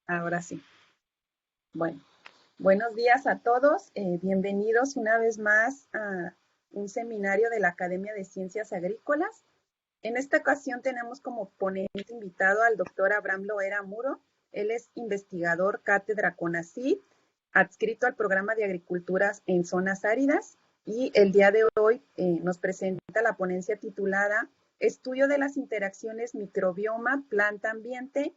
Ahora sí. Bueno, buenos días a todos. Bienvenidos una vez más a un seminario de la Academia de Ciencias Agrícolas. En esta ocasión tenemos como ponente invitado al doctor Abraham Loera Muro. Él es investigador cátedra CONACYT, adscrito al programa de agriculturas en zonas áridas, y el día de hoy nos presenta la ponencia titulada Estudio de las interacciones microbioma planta-ambiente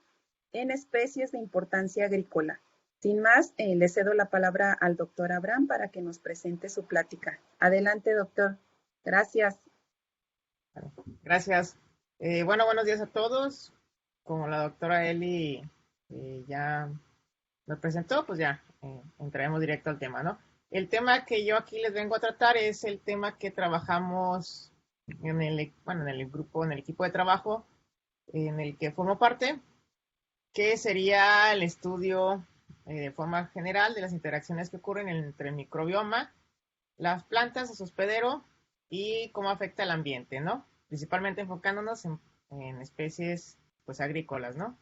en especies de importancia agrícola. Sin más, le cedo la palabra al doctor Abraham para que nos presente su plática. Adelante, doctor. Gracias. Gracias. Bueno, buenos días a todos. Como la doctora Eli ya nos presentó, pues ya entraremos directo al tema, ¿no? El tema que yo aquí les vengo a tratar es el tema que trabajamos en el grupo, en el equipo de trabajo en el que formo parte, que sería el estudio de forma general de las interacciones que ocurren entre el microbioma, las plantas, su hospedero y cómo afecta al ambiente, ¿no? Principalmente enfocándonos en especies pues agrícolas, ¿no?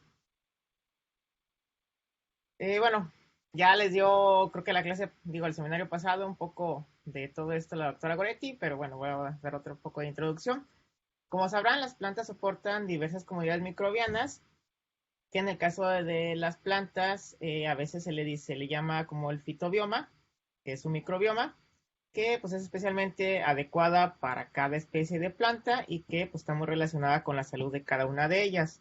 Bueno, ya les dio, creo que la clase, digo, el seminario pasado, un poco de todo esto la doctora Goretti, pero bueno, voy a dar otro poco de introducción. Como sabrán, las plantas soportan diversas comunidades microbianas, que en el caso de las plantas a veces se le llama como el fitobioma, que es un microbioma, que pues es especialmente adecuada para cada especie de planta y que pues está muy relacionada con la salud de cada una de ellas.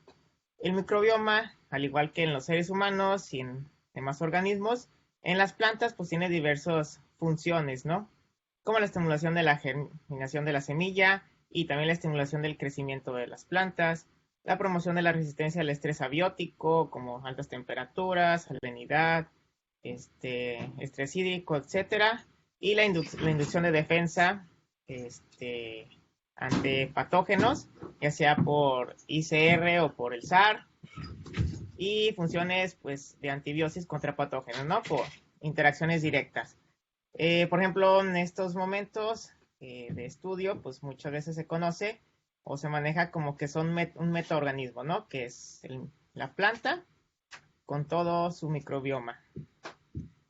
El microbioma, al igual que en los seres humanos y en demás organismos, en las plantas pues tiene diversas funciones, ¿no? Como la estimulación de la germinación de la semilla y también la estimulación del crecimiento de las plantas, la promoción de la resistencia al estrés abiótico, como altas temperaturas, salinidad, estrés hídrico, etcétera, y la inducción de defensa este, ante patógenos, ya sea por ICR o por el SAR, y funciones pues de antibiosis contra patógenos, ¿no? Por interacciones directas. Por ejemplo, en estos momentos de estudio, pues muchas veces se conoce o se maneja como que son un metaorganismo, ¿no? Que es la planta con todo su microbioma.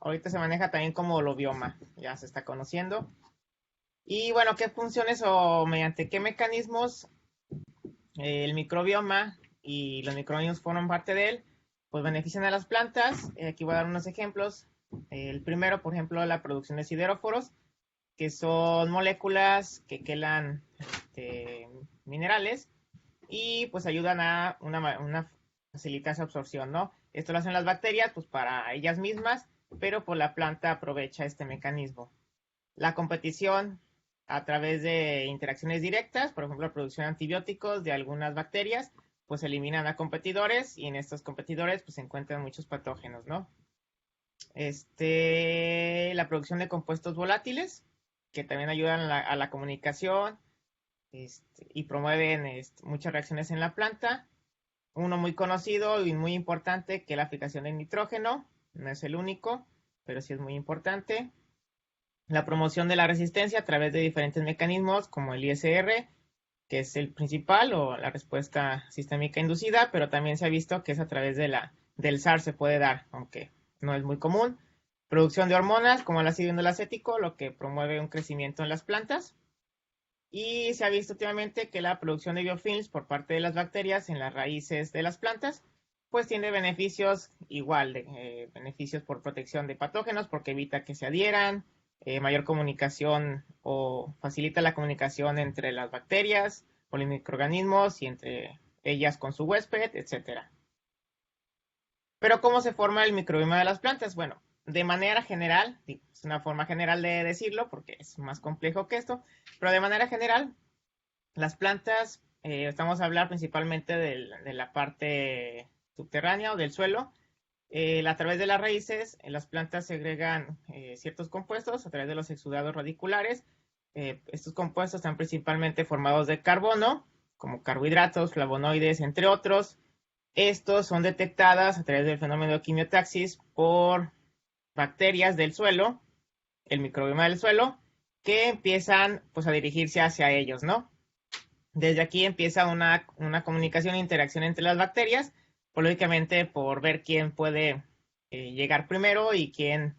Ahorita se maneja también como holobioma, ya se está conociendo. Y bueno, ¿qué funciones o mediante qué mecanismos el microbioma y los microorganismos forman parte de él? Pues benefician a las plantas. Aquí voy a dar unos ejemplos. El primero, por ejemplo, la producción de sideróforos, que son moléculas que quelan minerales y pues ayudan a una facilitar su absorción, ¿no? Esto lo hacen las bacterias pues para ellas mismas, pero pues la planta aprovecha este mecanismo. La competición a través de interacciones directas, por ejemplo, la producción de antibióticos de algunas bacterias, pues eliminan a competidores y en estos competidores pues se encuentran muchos patógenos, ¿no? La producción de compuestos volátiles, que también ayudan a la comunicación y promueven muchas reacciones en la planta. Uno muy conocido y muy importante, que es la fijación de nitrógeno, no es el único, pero sí es muy importante. La promoción de la resistencia a través de diferentes mecanismos, como el ISR, que es el principal, o la respuesta sistémica inducida, pero también se ha visto que es a través del SAR se puede dar, aunque no es muy común. Producción de hormonas, como el ácido indolacético, lo que promueve un crecimiento en las plantas. Y se ha visto últimamente que la producción de biofilms por parte de las bacterias en las raíces de las plantas, pues tiene beneficios igual, beneficios por protección de patógenos, porque evita que se adhieran, mayor comunicación o facilita la comunicación entre las bacterias o los microorganismos y entre ellas con su huésped, etcétera. Pero ¿cómo se forma el microbioma de las plantas? Bueno, de manera general, es una forma general de decirlo porque es más complejo que esto, pero de manera general, las plantas, estamos a hablar principalmente de la parte subterránea o del suelo. A través de las raíces, las plantas segregan ciertos compuestos a través de los exudados radiculares. Estos compuestos están principalmente formados de carbono, como carbohidratos, flavonoides, entre otros. Estos son detectadas a través del fenómeno de quimiotaxis por bacterias del suelo, el microbioma del suelo, que empiezan pues a dirigirse hacia ellos, ¿no? Desde aquí empieza una comunicación e interacción entre las bacterias pues, lógicamente por ver quién puede llegar primero y quién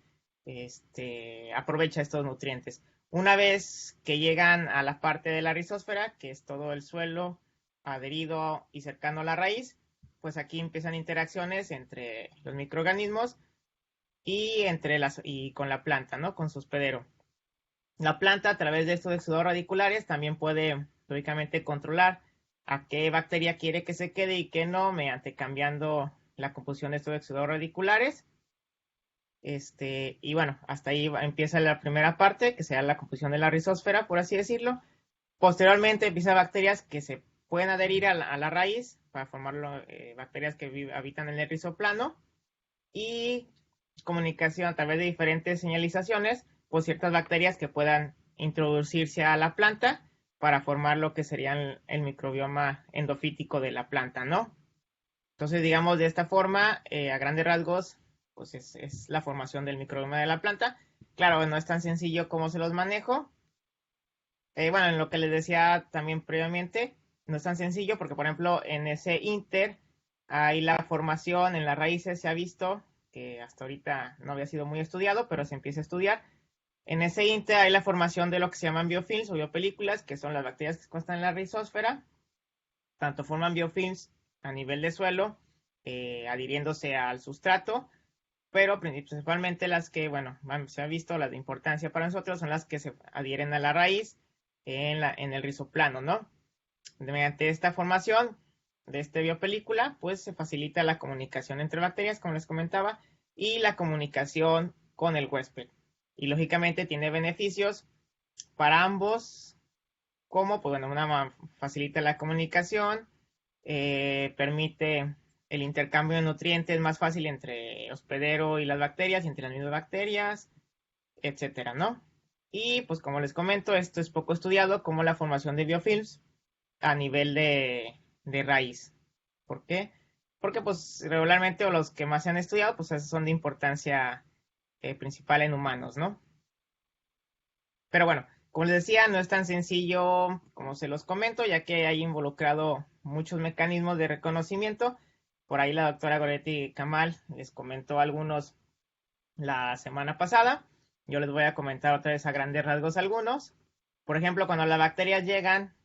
aprovecha estos nutrientes. Una vez que llegan a la parte de la rizósfera, que es todo el suelo adherido y cercano a la raíz, pues aquí empiezan interacciones entre los microorganismos y con la planta, ¿no? Con su hospedero. La planta, a través de estos exudados radiculares, también puede, lógicamente, controlar a qué bacteria quiere que se quede y qué no, mediante cambiando la composición de estos exudados radiculares. Y bueno, hasta ahí empieza la primera parte, que será la composición de la rizósfera, por así decirlo. Posteriormente empiezan bacterias que se pueden adherir a la raíz para formar bacterias que habitan en el rizoplano y comunicación a través de diferentes señalizaciones, pues ciertas bacterias que puedan introducirse a la planta para formar lo que sería el microbioma endofítico de la planta, ¿no? Entonces, digamos, de esta forma, a grandes rasgos, pues es la formación del microbioma de la planta. Claro, no es tan sencillo como se los manejo. Bueno, en lo que les decía también previamente, no es tan sencillo porque, por ejemplo, en ese inter, ahí la formación en las raíces se ha visto, que hasta ahorita no había sido muy estudiado, pero se empieza a estudiar. En ese inter hay la formación de lo que se llaman biofilms o biopelículas, que son las bacterias que están en la rizósfera. Tanto forman biofilms a nivel de suelo, adhiriéndose al sustrato, pero principalmente las que, bueno, se ha visto las de importancia para nosotros son las que se adhieren a la raíz en el rizoplano, ¿no? Mediante esta formación de esta biopelícula, pues se facilita la comunicación entre bacterias, como les comentaba, y la comunicación con el huésped. Y lógicamente tiene beneficios para ambos, como, pues bueno, una facilita la comunicación, permite el intercambio de nutrientes más fácil entre hospedero y las bacterias, entre las mismas bacterias, etcétera, ¿no? Y pues como les comento, esto es poco estudiado como la formación de biofilms a nivel de raíz. ¿Por qué? Porque pues regularmente o los que más se han estudiado pues esos son de importancia principal en humanos, ¿no? Pero bueno, como les decía, no es tan sencillo como se los comento, ya que hay involucrado muchos mecanismos de reconocimiento. Por ahí la doctora Goretti Kamal les comentó algunos la semana pasada. Yo les voy a comentar otra vez a grandes rasgos algunos. Por ejemplo, cuando las bacterias llegan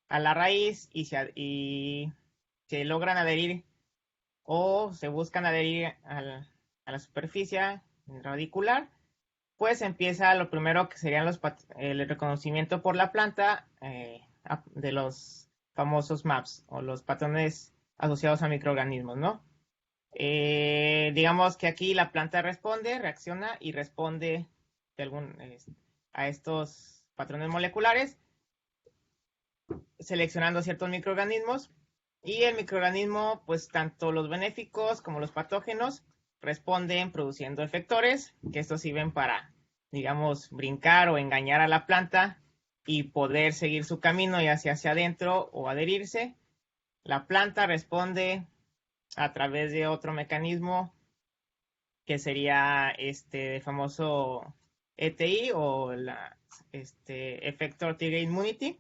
a la raíz y se logran adherir o se buscan adherir a la superficie radicular, pues empieza lo primero que serían el reconocimiento por la planta de los famosos MAPS o los patrones asociados a microorganismos, ¿no? Digamos que aquí la planta reacciona y responde a estos patrones moleculares, seleccionando ciertos microorganismos. Y el microorganismo, pues tanto los benéficos como los patógenos, responden produciendo efectores, que estos sirven para, digamos, brincar o engañar a la planta y poder seguir su camino, ya sea hacia adentro o adherirse. La planta responde a través de otro mecanismo que sería este famoso ETI o Effector Trigger Immunity,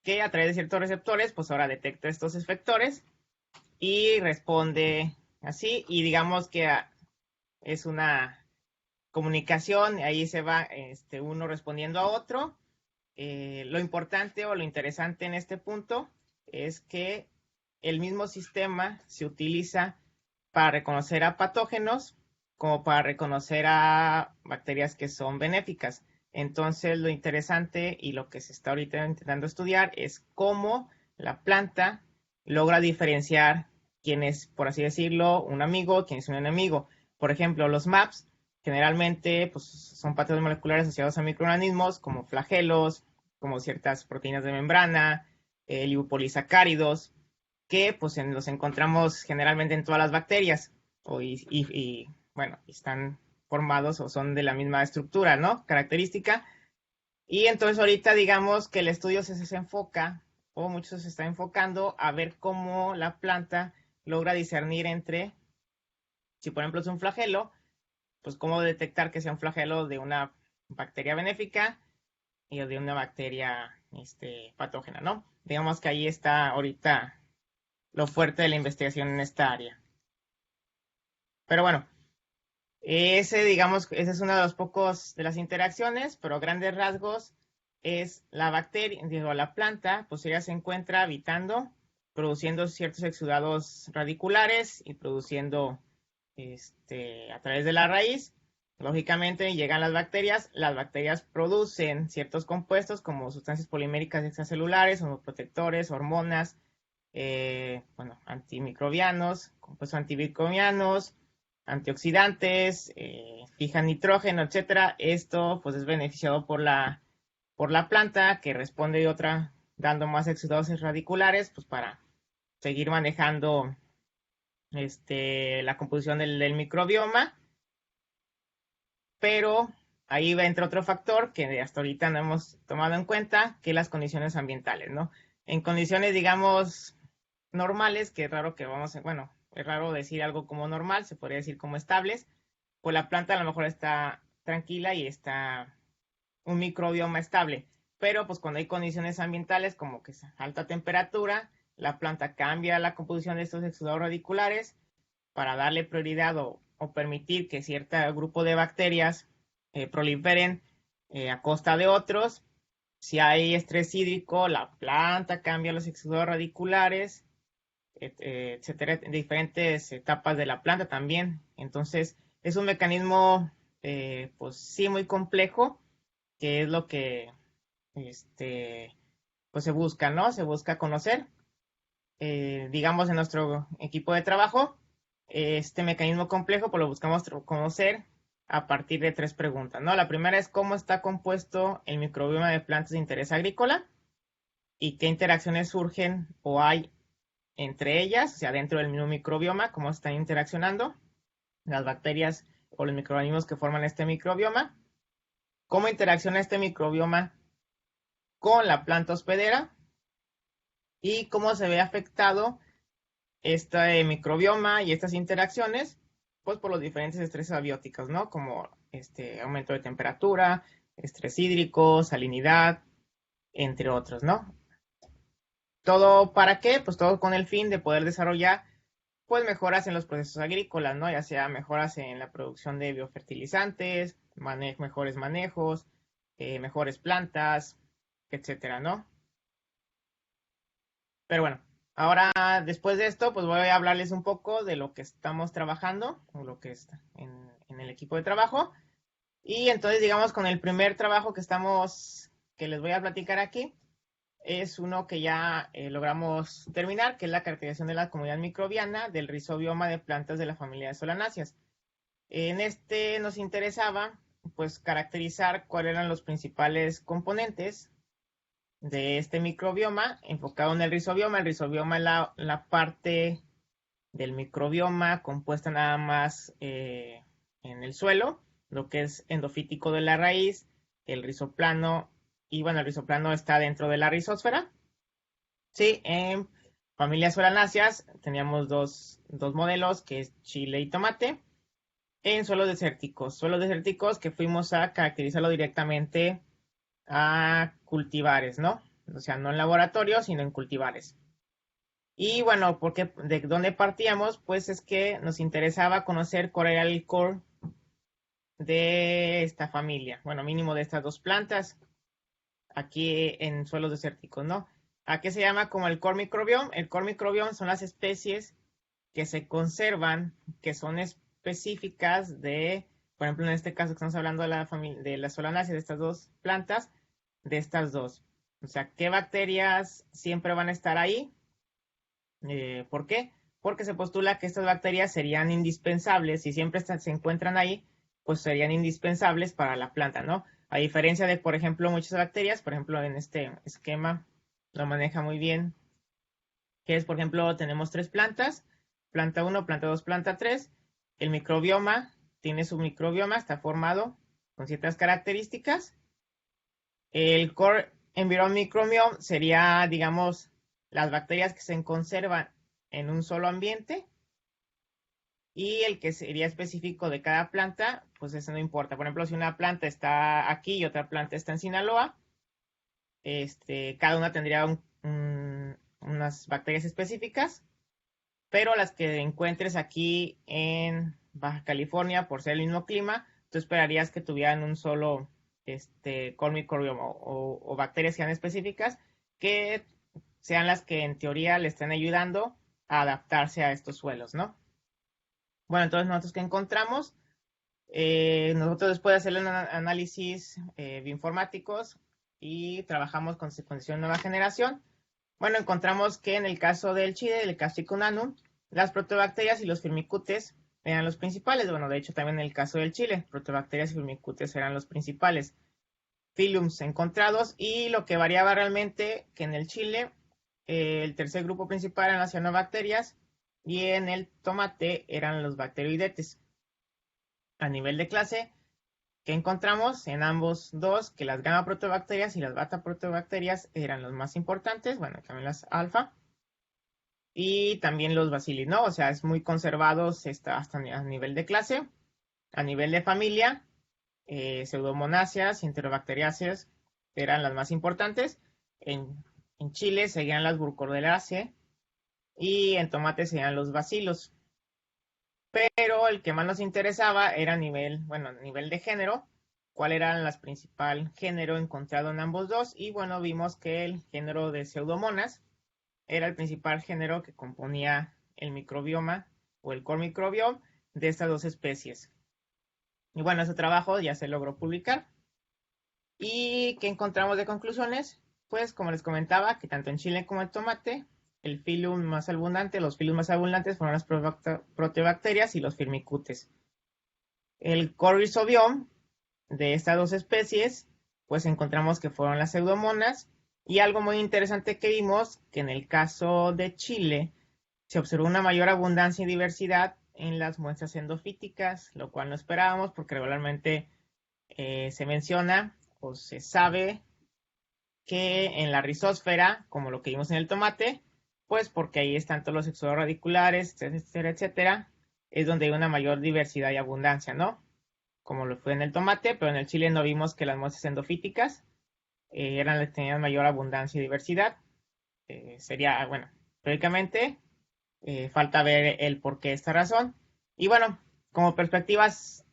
que a través de ciertos receptores, pues ahora detecta estos efectores y responde así, y digamos que es una comunicación, ahí se va uno respondiendo a otro. Lo importante o lo interesante en este punto es que el mismo sistema se utiliza para reconocer a patógenos como para reconocer a bacterias que son benéficas. Entonces, lo interesante y lo que se está ahorita intentando estudiar es cómo la planta logra diferenciar quién es, por así decirlo, un amigo, quién es un enemigo. Por ejemplo, los MAPS generalmente pues, son patrones moleculares asociados a microorganismos como flagelos, como ciertas proteínas de membrana, lipopolisacáridos, que pues los encontramos generalmente en todas las bacterias bueno, están formados o son de la misma estructura, ¿no? Característica. Y entonces ahorita digamos que el estudio se enfoca, o muchos se está enfocando a ver cómo la planta logra discernir entre, si por ejemplo es un flagelo, pues cómo detectar que sea un flagelo de una bacteria benéfica y de una bacteria patógena, ¿no? Digamos que ahí está ahorita lo fuerte de la investigación en esta área. Pero bueno, digamos, ese es uno de los pocos de las interacciones, pero a grandes rasgos es la bacteria, digo, la planta, pues ella se encuentra habitando, produciendo ciertos exudados radiculares y produciendo, a través de la raíz, lógicamente llegan las bacterias producen ciertos compuestos como sustancias poliméricas extracelulares, protectores, hormonas, bueno, antimicrobianos, compuestos antimicrobianos, antioxidantes, fijan nitrógeno, etcétera. Esto pues es beneficiado por la planta que responde de otra dando más exudados radiculares pues para seguir manejando la composición del microbioma, pero ahí entra otro factor que hasta ahorita no hemos tomado en cuenta, que las condiciones ambientales, ¿no? En condiciones, digamos, normales, que es raro que vamos a, bueno, es raro decir algo como normal, se podría decir como estables, pues la planta a lo mejor está tranquila y está un microbioma estable, pero pues cuando hay condiciones ambientales como que es alta temperatura, la planta cambia la composición de estos exudados radiculares para darle prioridad o permitir que cierto grupo de bacterias proliferen a costa de otros. Si hay estrés hídrico, la planta cambia los exudados radiculares, etcétera, en diferentes etapas de la planta también. Entonces, es un mecanismo, pues sí, muy complejo, que es lo que, pues se busca, ¿no? Se busca conocer. Digamos, en nuestro equipo de trabajo, este mecanismo complejo, pues lo buscamos conocer a partir de tres preguntas, ¿no? La primera es cómo está compuesto el microbioma de plantas de interés agrícola y qué interacciones surgen o hay entre ellas, o sea, dentro del mismo microbioma, cómo están interaccionando las bacterias o los microorganismos que forman este microbioma, cómo interacciona este microbioma con la planta hospedera y cómo se ve afectado este microbioma y estas interacciones, pues por los diferentes estreses abióticos, ¿no? Como aumento de temperatura, estrés hídrico, salinidad, entre otros, ¿no? ¿Todo para qué? Pues todo con el fin de poder desarrollar pues mejoras en los procesos agrícolas, ¿no? Ya sea mejoras en la producción de biofertilizantes, mejores manejos, mejores plantas, etcétera, ¿no? Pero bueno, ahora después de esto, pues voy a hablarles un poco de lo que estamos trabajando, o lo que está en el equipo de trabajo. Y entonces, digamos, con el primer trabajo que les voy a platicar aquí, es uno que ya logramos terminar, que es la caracterización de la comunidad microbiana del rizobioma de plantas de la familia de Solanáceas. En este nos interesaba, pues, caracterizar cuáles eran los principales componentes de este microbioma enfocado en el rizobioma. El rizobioma es la parte del microbioma compuesta nada más en el suelo, lo que es endofítico de la raíz, el rizoplano, y bueno, el rizoplano está dentro de la rizósfera. Sí, en familias solanáceas teníamos dos modelos, que es chile y tomate, en suelos desérticos que fuimos a caracterizarlo directamente a cultivares, ¿no? O sea, no en laboratorio, sino en cultivares. Y bueno, porque de dónde partíamos, pues es que nos interesaba conocer cuál era el core de esta familia, bueno, mínimo de estas dos plantas, aquí en suelos desérticos, ¿no? ¿A qué se llama como el core microbiome? El core microbiome son las especies que se conservan, que son específicas de, por ejemplo, en este caso que estamos hablando de la familia, de las solanáceas, de estas dos plantas, de estas dos. O sea, ¿qué bacterias siempre van a estar ahí? ¿Por qué? Porque se postula que estas bacterias serían indispensables, si siempre se encuentran ahí, pues serían indispensables para la planta, ¿no? A diferencia de, por ejemplo, muchas bacterias, por ejemplo, en este esquema lo maneja muy bien, que es, por ejemplo, tenemos tres plantas, planta 1, planta 2, planta 3. El microbioma tiene su microbioma, está formado con ciertas características. El core environment microbiome sería, digamos, las bacterias que se conservan en un solo ambiente, y el que sería específico de cada planta, pues eso no importa. Por ejemplo, si una planta está aquí y otra planta está en Sinaloa, cada una tendría unas bacterias específicas, pero las que encuentres aquí en Baja California, por ser el mismo clima, tú esperarías que tuvieran un solo core microbioma o bacterias sean específicas que sean las que en teoría le estén ayudando a adaptarse a estos suelos, ¿no? Bueno, entonces nosotros que encontramos, nosotros después de hacer el análisis bioinformáticos y trabajamos con secuenciación nueva generación, bueno, encontramos que en el caso del chile, del Capsicum annuum, las proteobacterias y los firmicutes eran los principales. Bueno, de hecho también en el caso del chile, proteobacterias y firmicutes eran los principales phylums encontrados, y lo que variaba realmente que en el chile el tercer grupo principal eran las cianobacterias y en el tomate eran los bacteroidetes. A nivel de clase, que encontramos en ambos dos, que las gamma proteobacterias y las beta proteobacterias eran los más importantes, bueno, también las alfa, y también los bacilli, ¿no? O sea, es muy conservados hasta a nivel de clase. A nivel de familia, pseudomonáceas y enterobacteriáceas eran las más importantes. En Chile seguían las Burkholderáceae y en tomate seguían los bacilos. Pero el que más nos interesaba era a nivel de género, cuál era el principal género encontrado en ambos dos. Y bueno, vimos que el género de Pseudomonas era el principal género que componía el microbioma o el core microbiome de estas dos especies. Y bueno, ese trabajo ya se logró publicar. ¿Y qué encontramos de conclusiones? Pues como les comentaba, que tanto en Chile como en tomate, el phylum más abundante, los phylums más abundantes fueron las proteobacterias y los firmicutes. El core rhizobiome de estas dos especies, pues encontramos que fueron las pseudomonas. Y algo muy interesante que vimos, que en el caso de Chile se observó una mayor abundancia y diversidad en las muestras endofíticas, lo cual no esperábamos porque regularmente se menciona o se sabe que en la rizósfera, como lo que vimos en el tomate, pues porque ahí están todos los exudados radiculares, etcétera, etcétera, es donde hay una mayor diversidad y abundancia, ¿no? Como lo fue en el tomate, pero en el chile no vimos que las muestras endofíticas tenían mayor abundancia y diversidad. Sería, bueno, teóricamente, falta ver el por qué esta razón. Y bueno, como perspectivas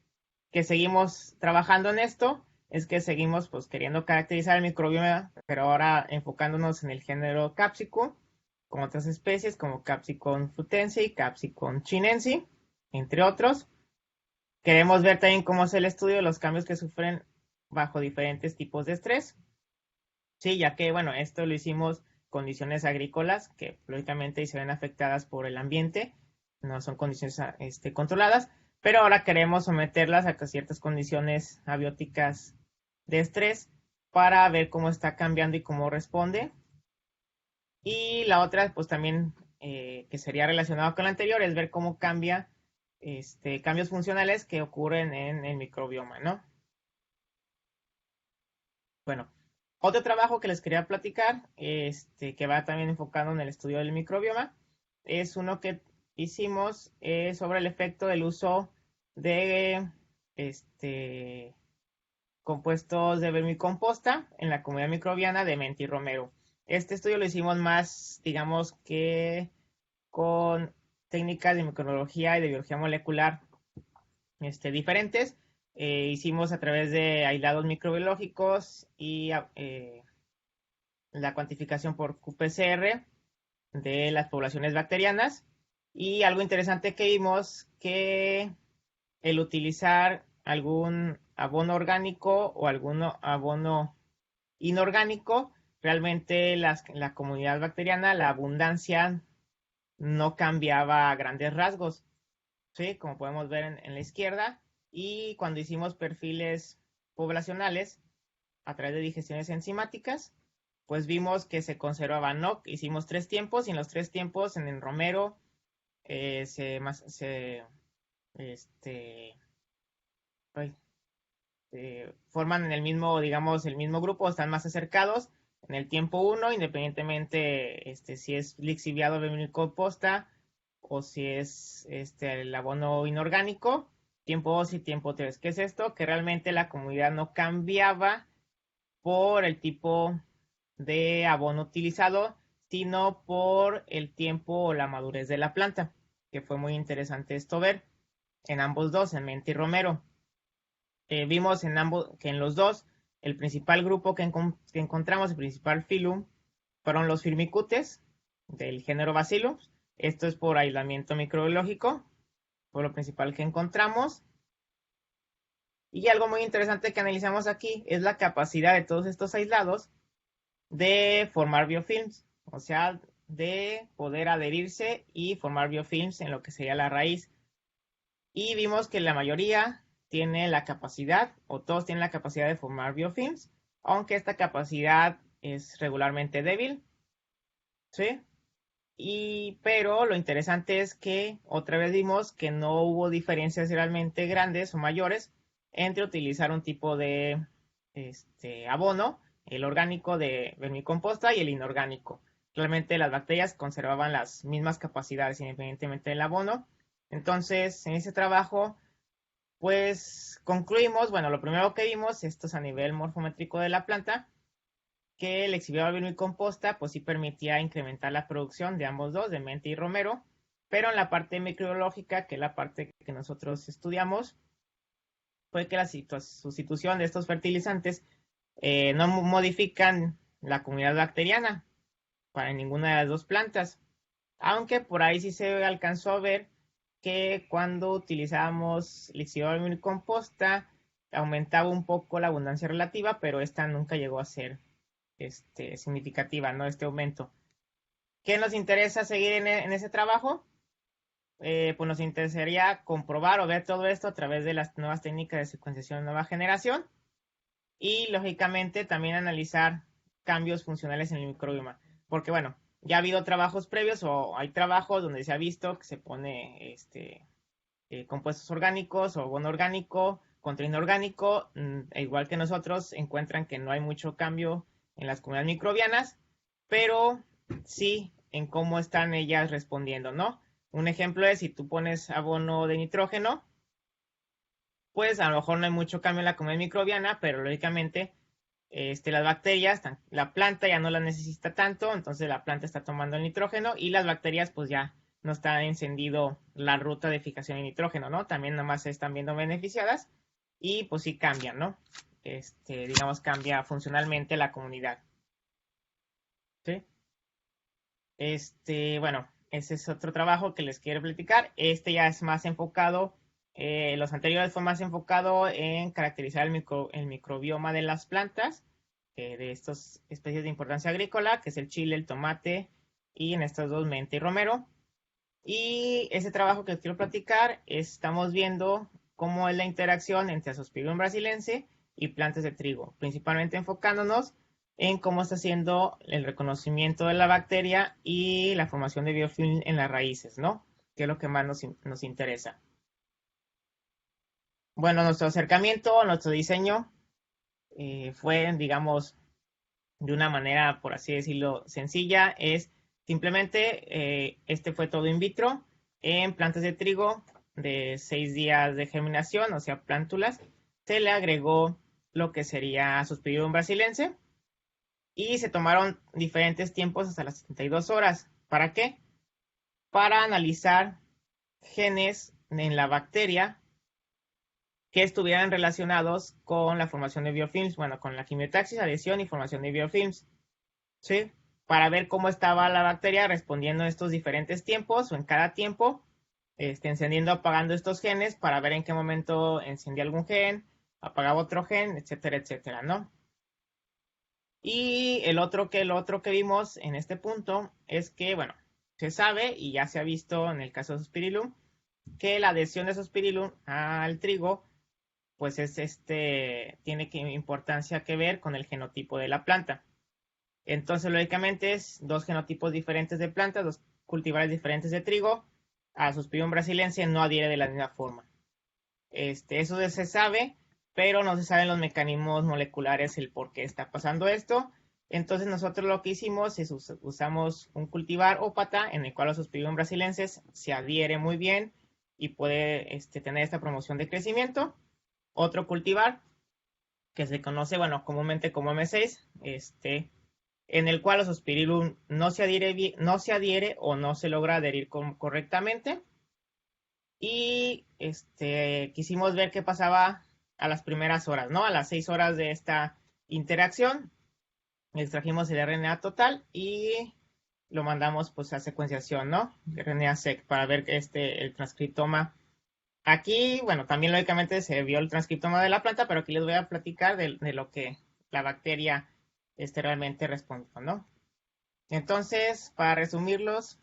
que seguimos trabajando en esto, es que seguimos pues queriendo caracterizar el microbioma, pero ahora enfocándonos en el género Capsicum, con otras especies como Capsicum frutense y Capsicum chinense, entre otros. Queremos ver también cómo es el estudio de los cambios que sufren bajo diferentes tipos de estrés. Sí, ya que, bueno, esto lo hicimos condiciones agrícolas que lógicamente se ven afectadas por el ambiente, no son condiciones controladas, pero ahora queremos someterlas a ciertas condiciones abióticas de estrés para ver cómo está cambiando y cómo responde. Y la otra, pues también, que sería relacionado con la anterior, es ver cómo cambia cambios funcionales que ocurren en el microbioma, ¿no? Bueno, otro trabajo que les quería platicar, que va también enfocado en el estudio del microbioma, es uno que hicimos sobre el efecto del uso de compuestos de vermicomposta en la comunidad microbiana de Menti Romero. Este estudio lo hicimos más, digamos que con técnicas de microbiología y de biología molecular diferentes. Hicimos a través de aislados microbiológicos y la cuantificación por qPCR de las poblaciones bacterianas. Y algo interesante que vimos, que el utilizar algún abono orgánico o algún abono inorgánico, realmente la comunidad bacteriana, la abundancia no cambiaba a grandes rasgos, ¿sí? Como podemos ver en la izquierda. Y cuando hicimos perfiles poblacionales a través de digestiones enzimáticas, pues vimos que se conservaba, ¿no? Hicimos 3 tiempos y en los 3 tiempos en el romero forman en el mismo, digamos, el mismo grupo, están más acercados. En el tiempo 1, independientemente si es lixiviado vermicomposta o si es el abono inorgánico, tiempo 2 y tiempo 3. ¿Qué es esto? Que realmente la comunidad no cambiaba por el tipo de abono utilizado, sino por el tiempo o la madurez de la planta, que fue muy interesante esto ver. en ambos dos, en menta y romero. Vimos en ambos que en los dos el principal grupo que encontramos, el principal filum, fueron los firmicutes del género Bacillus. Esto es por aislamiento microbiológico, fue lo principal que encontramos. Y algo muy interesante que analizamos aquí es la capacidad de todos estos aislados de formar biofilms, o sea, de poder adherirse y formar biofilms en lo que sería la raíz. Y vimos que la mayoría tiene la capacidad, o todos tienen la capacidad de formar biofilms, aunque esta capacidad es regularmente débil, ¿sí? Pero lo interesante es que otra vez vimos que no hubo diferencias realmente grandes o mayores entre utilizar un tipo de abono, el orgánico de vermicomposta y el inorgánico. Realmente las bacterias conservaban las mismas capacidades independientemente del abono. Entonces, en ese trabajo, pues concluimos, bueno, lo primero que vimos, esto es a nivel morfométrico de la planta, que el exhibidor vermicomposta pues sí permitía incrementar la producción de ambos dos, de menta y romero, pero en la parte microbiológica, que es la parte que nosotros estudiamos, fue que la sustitución de estos fertilizantes no modifican la comunidad bacteriana para ninguna de las dos plantas, aunque por ahí sí se alcanzó a ver que cuando utilizábamos el exhibidor vermicomposta aumentaba un poco la abundancia relativa, pero esta nunca llegó a ser significativa, ¿no? Este aumento. ¿Qué nos interesa seguir en ese trabajo? Pues nos interesaría comprobar o ver todo esto a través de las nuevas técnicas de secuenciación de nueva generación y, lógicamente, también analizar cambios funcionales en el microbioma. Porque, bueno, ya ha habido trabajos previos o hay trabajos donde se ha visto que se pone compuestos orgánicos o abono orgánico contra inorgánico, igual que nosotros, encuentran que no hay mucho cambio en las comunidades microbianas, pero sí en cómo están ellas respondiendo, ¿no? Un ejemplo es si tú pones abono de nitrógeno, pues a lo mejor no hay mucho cambio en la comunidad microbiana, pero lógicamente las bacterias, la planta ya no la necesita tanto, entonces la planta está tomando el nitrógeno y las bacterias pues ya no está encendido la ruta de fijación de nitrógeno, ¿no? También nomás se están viendo beneficiadas y pues sí cambian, ¿no? Digamos, cambia funcionalmente la comunidad. ¿Sí? Bueno, ese es otro trabajo que les quiero platicar. Este ya es más enfocado, los anteriores fue más enfocado en caracterizar el microbioma de las plantas, de estas especies de importancia agrícola, que es el chile, el tomate y en estos dos menta y romero. Y ese trabajo que les quiero platicar, estamos viendo cómo es la interacción entre Azospirillum brasilense y plantas de trigo, principalmente enfocándonos en cómo está haciendo el reconocimiento de la bacteria y la formación de biofilm en las raíces, ¿no? Que es lo que más nos interesa. Bueno, nuestro acercamiento, nuestro diseño fue, digamos, de una manera, por así decirlo, sencilla, es simplemente, fue todo in vitro en plantas de trigo de 6 días de germinación, o sea, plántulas. Se le agregó lo que sería Azospirillum brasilense y se tomaron diferentes tiempos hasta las 72 horas. ¿Para qué? Para analizar genes en la bacteria que estuvieran relacionados con la formación de biofilms, bueno, con la quimiotaxis, adhesión y formación de biofilms, ¿sí? Para ver cómo estaba la bacteria respondiendo en estos diferentes tiempos o en cada tiempo, encendiendo o apagando estos genes para ver en qué momento encendía algún gen, apagaba otro gen, etcétera, etcétera, ¿no? Y lo otro que vimos en este punto es que, bueno, se sabe y ya se ha visto en el caso de Azospirillum que la adhesión de Azospirillum al trigo pues tiene importancia que ver con el genotipo de la planta. Entonces, lógicamente, es dos genotipos diferentes de plantas, dos cultivares diferentes de trigo. Azospirillum brasilense no adhiere de la misma forma. Eso se sabe, pero no se saben los mecanismos moleculares, el por qué está pasando esto. Entonces, nosotros lo que hicimos es usamos un cultivar ópata en el cual Azospirillum brasilensis se adhiere muy bien y puede tener esta promoción de crecimiento. Otro cultivar que se conoce, bueno, comúnmente como M6, en el cual Azospirillum no se adhiere o no se logra adherir correctamente. y quisimos ver qué pasaba a las primeras horas, ¿no? A las 6 horas de esta interacción, extrajimos el RNA total y lo mandamos pues a secuenciación, ¿no? RNA-seq para ver el transcriptoma. Aquí, bueno, también lógicamente se vio el transcriptoma de la planta, pero aquí les voy a platicar de lo que la bacteria realmente respondió, ¿no? Entonces, para resumirlos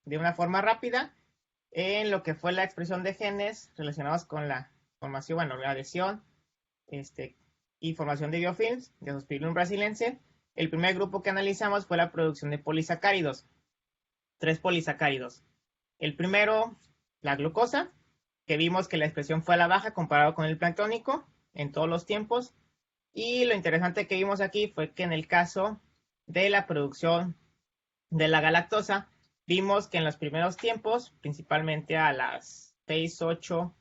de una forma rápida, en lo que fue la expresión de genes relacionados con la formación, bueno, la adhesión y formación de biofilms de Azospirillum brasilense, el primer grupo que analizamos fue la producción de polisacáridos, 3 polisacáridos. El primero, la glucosa, que vimos que la expresión fue a la baja comparado con el planctónico en todos los tiempos. Y lo interesante que vimos aquí fue que en el caso de la producción de la galactosa, vimos que en los primeros tiempos, principalmente a las 6, 8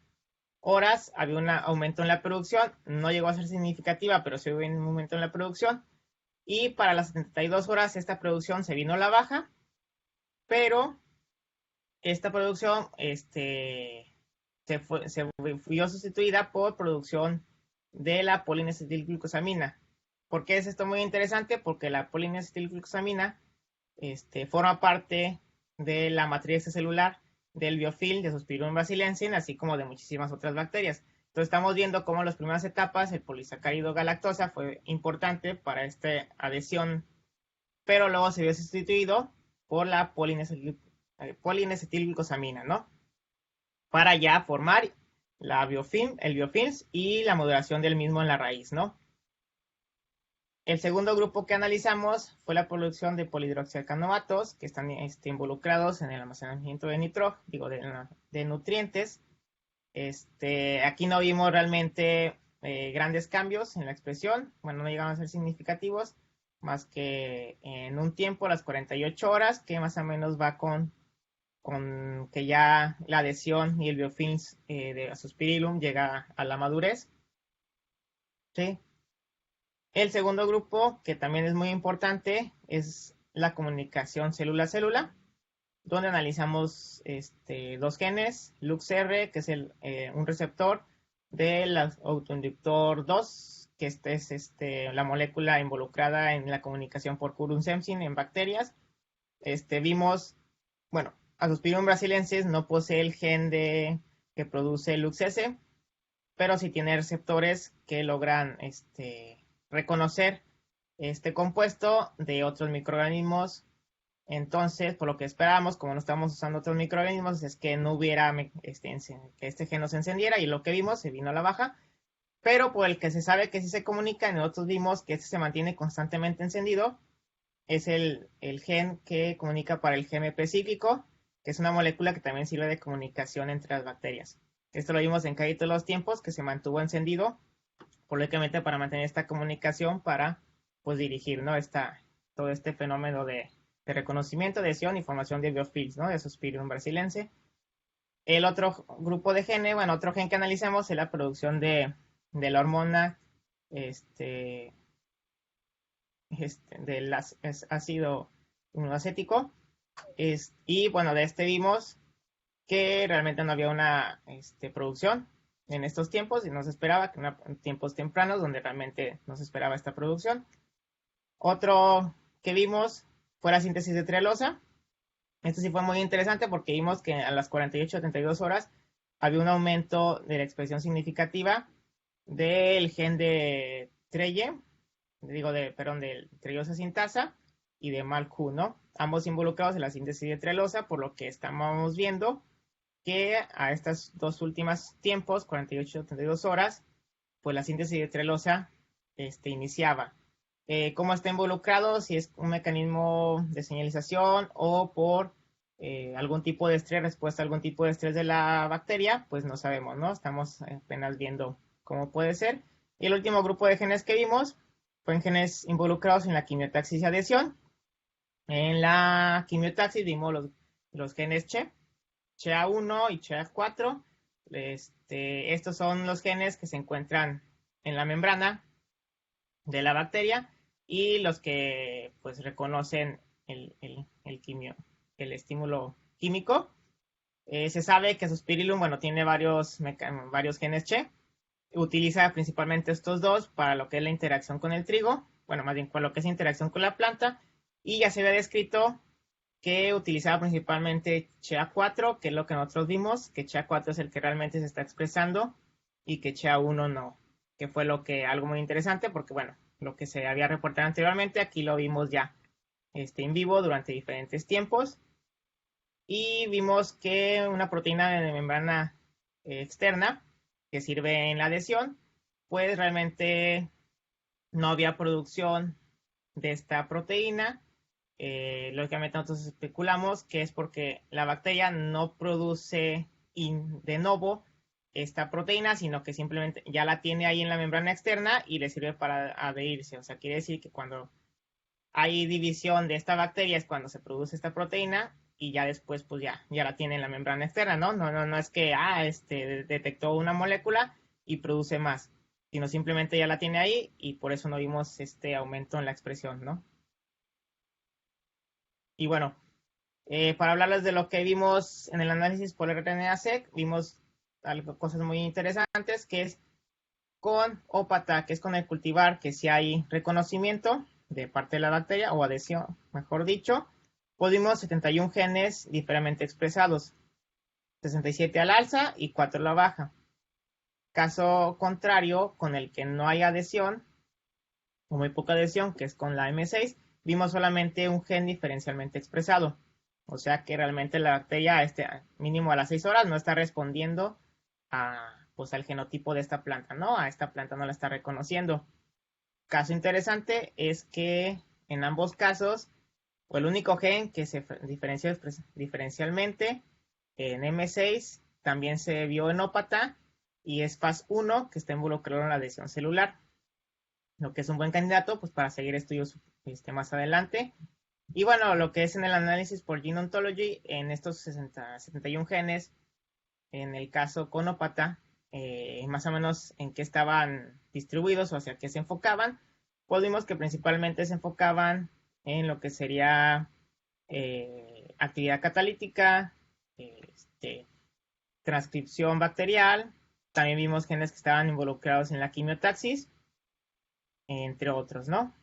horas, había un aumento en la producción. No llegó a ser significativa, pero sí hubo un aumento en la producción. Y para las 72 horas esta producción se vino a la baja, pero esta producción se vio sustituida por producción de la polineacetilglucosamina. ¿Por qué es esto muy interesante? Porque la polineacetilglucosamina forma parte de la matriz celular del biofilm de Azospirillum brasiliensis, así como de muchísimas otras bacterias. Entonces estamos viendo cómo en las primeras etapas el polisacárido galactosa fue importante para esta adhesión, pero luego se vio sustituido por la polineacetilglucosamina, ¿no? Para ya formar el biofilm y la modulación del mismo en la raíz, ¿no? El segundo grupo que analizamos fue la producción de polihidroxialcanoatos que están involucrados en el almacenamiento de de nutrientes. Aquí no vimos realmente grandes cambios en la expresión, bueno, no llegaron a ser significativos, más que en un tiempo, las 48 horas, que más o menos va con que ya la adhesión y el biofilm de Azospirillum llega a la madurez. ¿Sí? El segundo grupo, que también es muy importante, es la comunicación célula-célula, donde analizamos 2 genes, LuxR, que es un receptor del autoinductor 2, que es la molécula involucrada en la comunicación por Coulomb-Sempsin en bacterias. Vimos, bueno, Azospirillum brasiliensis no posee el gen que produce LuxS, pero sí tiene receptores que logran reconocer este compuesto de otros microorganismos. Entonces, por lo que esperábamos, como no estamos usando otros microorganismos, es que no hubiera que este gen no se encendiera, y lo que vimos se vino a la baja, pero por el que se sabe que sí se comunica, nosotros vimos que este se mantiene constantemente encendido, es el gen que comunica para el GMP cíclico, que es una molécula que también sirve de comunicación entre las bacterias. Esto lo vimos en casi todos los tiempos, que se mantuvo encendido, políticamente para mantener esta comunicación, para pues dirigir, ¿no? Todo este fenómeno de reconocimiento, adhesión y formación de biofilms, ¿no? De Azospirillum brasiliensis. El otro grupo de genes, bueno, otro gen que analizamos es la producción de la hormona del ácido aminoacético. Y bueno, de vimos que realmente no había una producción en estos tiempos, y no se esperaba, que en tiempos tempranos donde realmente no se esperaba esta producción. Otro que vimos fue la síntesis de trealosa. Esto sí fue muy interesante porque vimos que a las 48 a 32 horas había un aumento de la expresión significativa del gen de Treye, de trealosa sintasa y de MALQ, ¿no? Ambos involucrados en la síntesis de trealosa, por lo que estamos viendo que a estas dos últimas tiempos, 48 y 32 horas, pues la síntesis de trealosa iniciaba. ¿Cómo está involucrado? Si es un mecanismo de señalización o por algún tipo de estrés, respuesta a algún tipo de estrés de la bacteria, pues no sabemos, ¿no? Estamos apenas viendo cómo puede ser. Y el último grupo de genes que vimos fueron genes involucrados en la quimiotaxis y adhesión. En la quimiotaxis vimos los genes CHEA1 y CHEA4. Estos son los genes que se encuentran en la membrana de la bacteria y los que pues reconocen el estímulo químico. Se sabe que Suspirilum, bueno, tiene varios genes Che. Utiliza principalmente estos dos para lo que es la interacción con el trigo, bueno, más bien para lo que es interacción con la planta, y ya se había descrito que utilizaba principalmente CHEA4, que es lo que nosotros vimos, que CHEA4 es el que realmente se está expresando y que CHEA1 no, que fue algo muy interesante porque, bueno, lo que se había reportado anteriormente, aquí lo vimos ya en vivo durante diferentes tiempos y vimos que una proteína de membrana externa que sirve en la adhesión, pues realmente no había producción de esta proteína. Lógicamente nosotros especulamos que es porque la bacteria no produce de novo esta proteína, sino que simplemente ya la tiene ahí en la membrana externa y le sirve para adherirse. O sea, quiere decir que cuando hay división de esta bacteria es cuando se produce esta proteína y ya después pues ya la tiene en la membrana externa, ¿no? No es que detectó una molécula y produce más, sino simplemente ya la tiene ahí y por eso no vimos este aumento en la expresión, ¿no? Y bueno, para hablarles de lo que vimos en el análisis por RNA-seq, vimos cosas muy interesantes, que es con ópata, que es con el cultivar, que si hay reconocimiento de parte de la bacteria o adhesión, mejor dicho, pudimos 71 genes diferentemente expresados, 67 al alza y 4 a la baja. Caso contrario, con el que no hay adhesión, o muy poca adhesión, que es con la M6, vimos solamente un gen diferencialmente expresado. O sea que realmente la bacteria, mínimo a las 6 horas, no está respondiendo pues, al genotipo de esta planta, ¿no? A esta planta no la está reconociendo. Caso interesante es que en ambos casos, el único gen que se diferenció diferencialmente en M6 también se vio en ópata y es FAS1 que está involucrado en la adhesión celular, lo que es un buen candidato pues para seguir estudios más adelante. Y bueno, lo que es en el análisis por Gene Ontology, en estos 71 genes, en el caso conópata, más o menos en qué estaban distribuidos o hacia qué se enfocaban, pues vimos que principalmente se enfocaban en lo que sería actividad catalítica, transcripción bacterial, también vimos genes que estaban involucrados en la quimiotaxis, entre otros, ¿no?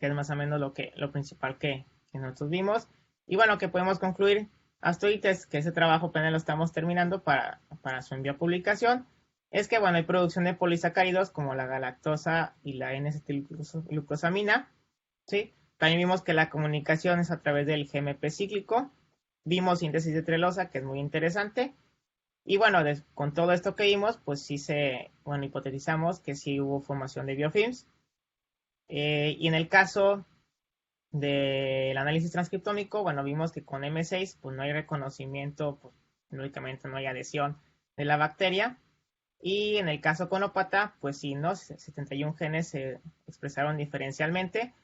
Que es más o menos lo principal que nosotros vimos. Y bueno, que podemos concluir hasta ahorita es que ese trabajo apenas lo estamos terminando para su envío a publicación. Es que, bueno, hay producción de polisacáridos como la galactosa y la N-acetilglucosamina, ¿sí? También vimos que la comunicación es a través del GMP cíclico. Vimos síntesis de trelosa, que es muy interesante. Y bueno, con todo esto que vimos, pues sí hipotetizamos que sí hubo formación de biofilms. Y en el caso del análisis transcriptómico, bueno, vimos que con M6 pues no hay reconocimiento, pues lógicamente no hay adhesión de la bacteria. Y en el caso con ópata, pues sí, ¿no? 71 genes se expresaron diferencialmente,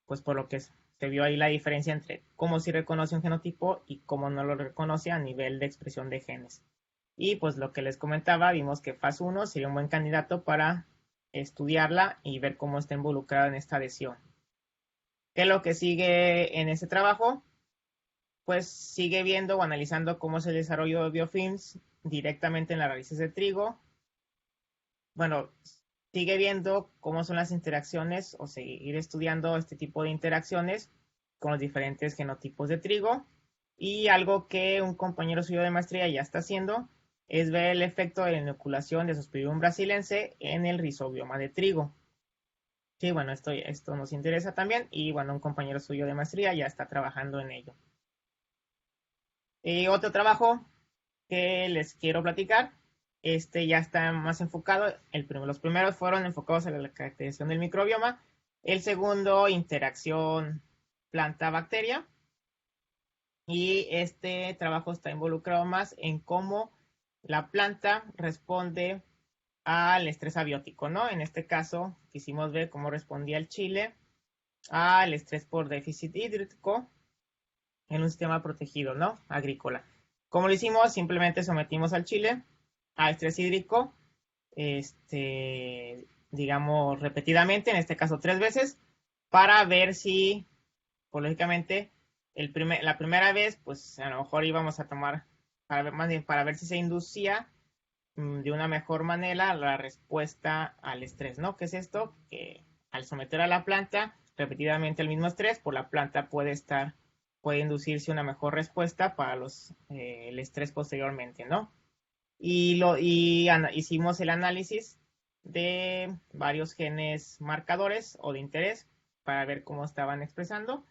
pues por lo que se vio ahí la diferencia entre cómo sí reconoce un genotipo y cómo no lo reconoce a nivel de expresión de genes. Y pues lo que les comentaba, vimos que FAS1 sería un buen candidato para estudiarla y ver cómo está involucrada en esta adhesión. ¿Qué es lo que sigue en ese trabajo? Pues sigue viendo o analizando cómo es el desarrollo de biofilms directamente en las raíces de trigo. Bueno, sigue viendo cómo son las interacciones o seguir estudiando este tipo de interacciones con los diferentes genotipos de trigo. Y algo que un compañero suyo de maestría ya está haciendo es ver el efecto de la inoculación de Suspirium brasilense en el rizobioma de trigo. Sí, bueno, esto nos interesa también y bueno, un compañero suyo de maestría ya está trabajando en ello. Otro trabajo que les quiero platicar, ya está más enfocado, los primeros fueron enfocados en la caracterización del microbioma, el segundo, interacción planta-bacteria, y este trabajo está involucrado más en cómo la planta responde al estrés abiótico, ¿no? En este caso, quisimos ver cómo respondía el chile al estrés por déficit hídrico en un sistema protegido, ¿no? Agrícola. ¿Cómo lo hicimos? Simplemente sometimos al chile a estrés hídrico, digamos, repetidamente, en este caso 3 veces, para ver si, pues, lógicamente, la primera vez, pues a lo mejor íbamos a tomar para ver si se inducía de una mejor manera la respuesta al estrés, ¿no? ¿Qué es esto? Que al someter a la planta repetidamente el mismo estrés, pues la planta puede inducirse una mejor respuesta para el estrés posteriormente, ¿no? Hicimos el análisis de varios genes marcadores o de interés para ver cómo estaban expresando.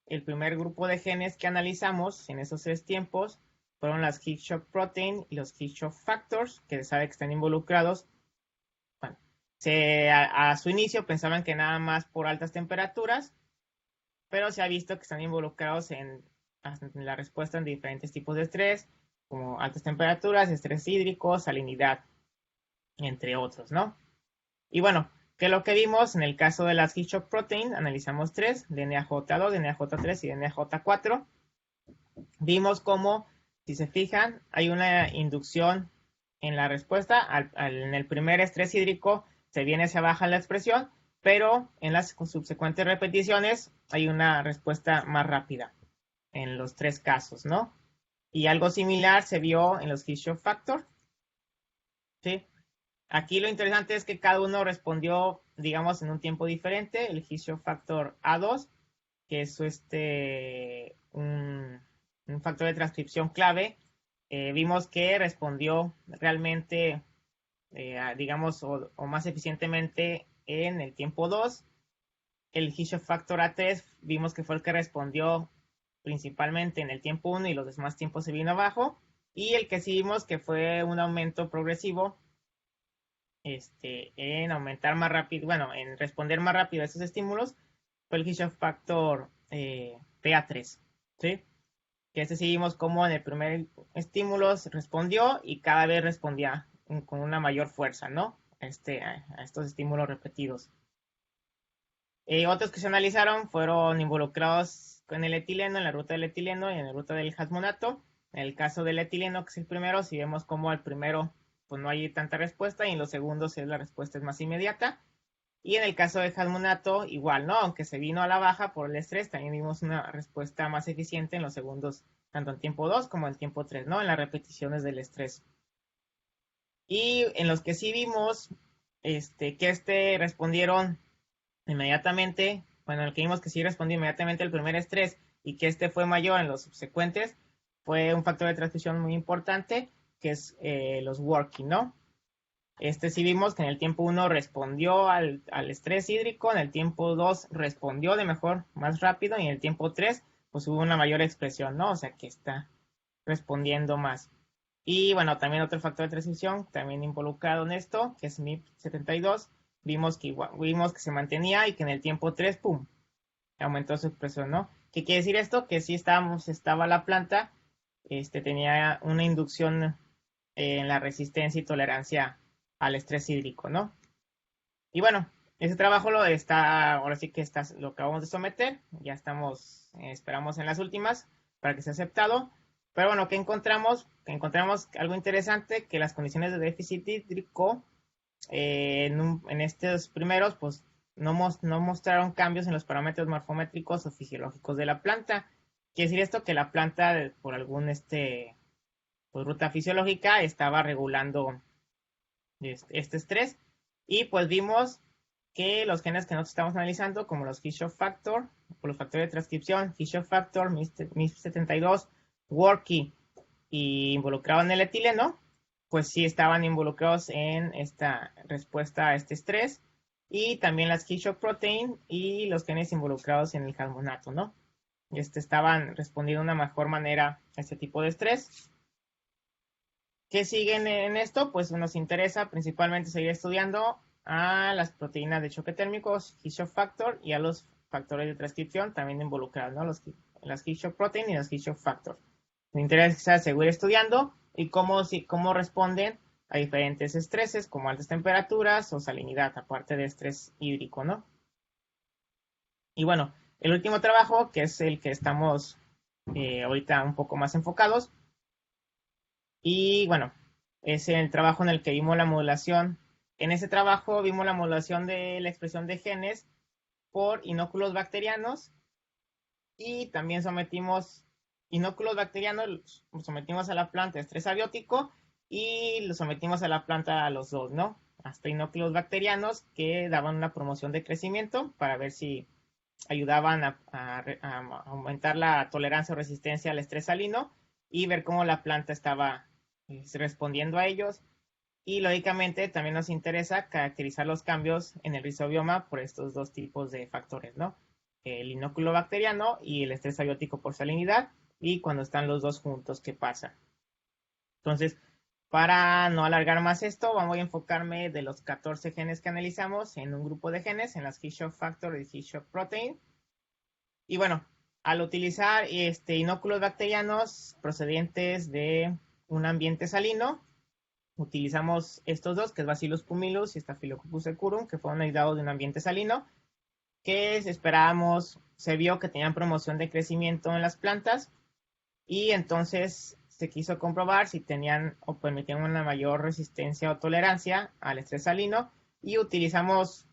El primer grupo de genes que analizamos en esos 3 tiempos fueron las heat shock protein y los heat shock factors, que se sabe que están involucrados. Bueno, a su inicio pensaban que nada más por altas temperaturas, pero se ha visto que están involucrados en la respuesta en diferentes tipos de estrés, como altas temperaturas, estrés hídrico, salinidad, entre otros, ¿no? Y bueno, ¿qué es lo que vimos? En el caso de las heat shock protein, analizamos 3, DNAJ2, DNAJ3 y DNAJ4. Vimos cómo, si se fijan, hay una inducción en la respuesta. En el primer estrés hídrico se viene hacia baja la expresión, pero en las subsecuentes repeticiones hay una respuesta más rápida en los 3 casos, ¿no? Y algo similar se vio en los heat shock factor, ¿sí? Aquí lo interesante es que cada uno respondió, digamos, en un tiempo diferente. El heat shock factor A2, que es un factor de transcripción clave, vimos que respondió realmente, digamos, o más eficientemente en el tiempo 2. El heat shock factor A3 vimos que fue el que respondió principalmente en el tiempo 1 y los demás tiempos se vino abajo. Y el que sí vimos que fue un aumento progresivo en aumentar más rápido, bueno, en responder más rápido a esos estímulos, fue el heat shock factor PA3, ¿sí? Que seguimos como en el primer estímulo respondió y cada vez respondía con una mayor fuerza, ¿no? A estos estímulos repetidos. Otros que se analizaron fueron involucrados con el etileno, en la ruta del etileno y en la ruta del jasmonato. En el caso del etileno, que es el primero, si vemos como al primero pues no hay tanta respuesta y en los segundos la respuesta es más inmediata. Y en el caso del jasmonato, igual, ¿no? Aunque se vino a la baja por el estrés, también vimos una respuesta más eficiente en los segundos, tanto en tiempo 2 como en tiempo 3, ¿no? En las repeticiones del estrés. Y en los que sí vimos que respondieron inmediatamente, bueno, el que vimos que sí respondió inmediatamente el primer estrés y que fue mayor en los subsecuentes, fue un factor de transcripción muy importante, que es los working, ¿no? Sí vimos que en el tiempo 1 respondió al estrés hídrico, en el tiempo 2 respondió de mejor, más rápido, y en el tiempo 3 pues hubo una mayor expresión, ¿no? O sea que está respondiendo más. Y bueno, también otro factor de transcripción también involucrado en esto, que es MIP72, vimos que se mantenía y que en el tiempo 3, ¡pum!, aumentó su expresión, ¿no? ¿Qué quiere decir esto? Que sí estaba la planta, tenía una inducción en la resistencia y tolerancia al estrés hídrico, ¿no? Y bueno, ese trabajo ahora sí que lo acabamos de someter, ya esperamos en las últimas para que sea aceptado. Pero bueno, ¿qué encontramos? Encontramos algo interesante, que las condiciones de déficit hídrico en estos primeros, pues no mostraron cambios en los parámetros morfométricos o fisiológicos de la planta. Quiere decir esto que la planta, por algún pues, ruta fisiológica, estaba regulando este estrés. Y pues vimos que los genes que nosotros estamos analizando, como los heat shock factor, o los factores de transcripción, heat shock factor, MIP72, WORKY y involucrado en el etileno, pues sí estaban involucrados en esta respuesta a este estrés. Y también las heat shock protein y los genes involucrados en el jasmonato, ¿no? Estaban respondiendo de una mejor manera a este tipo de estrés. ¿Qué siguen en esto? Pues nos interesa principalmente seguir estudiando a las proteínas de choque térmico, heat shock factor, y a los factores de transcripción también involucrados, ¿no? Las heat shock protein y las heat shock factor. Nos interesa seguir estudiando y cómo responden a diferentes estreses, como altas temperaturas o salinidad, aparte de estrés hídrico, ¿no? Y bueno, el último trabajo, que es el que estamos ahorita un poco más enfocados, y bueno, es el trabajo en el que vimos la modulación. En ese trabajo vimos la modulación de la expresión de genes por inóculos bacterianos y también sometimos inóculos bacterianos los sometimos a la planta a estrés abiótico y los sometimos a la planta a los dos, ¿no? Hasta inóculos bacterianos que daban una promoción de crecimiento para ver si ayudaban a aumentar la tolerancia o resistencia al estrés salino y ver cómo la planta estaba respondiendo a ellos. Y lógicamente también nos interesa caracterizar los cambios en el rizobioma por estos dos tipos de factores, ¿no? El inóculo bacteriano y el estrés abiótico por salinidad, y cuando están los dos juntos, ¿qué pasa? Entonces, para no alargar más esto, voy a enfocarme de los 14 genes que analizamos en un grupo de genes, en las heat shock factor y heat shock protein. Y bueno, al utilizar inóculos bacterianos procedentes de un ambiente salino, utilizamos estos dos, que es Bacillus pumilus y Staphylococcus aureus, que fueron aislados de un ambiente salino, que esperábamos, se vio que tenían promoción de crecimiento en las plantas, y entonces se quiso comprobar si tenían o permitían una mayor resistencia o tolerancia al estrés salino, y utilizamos,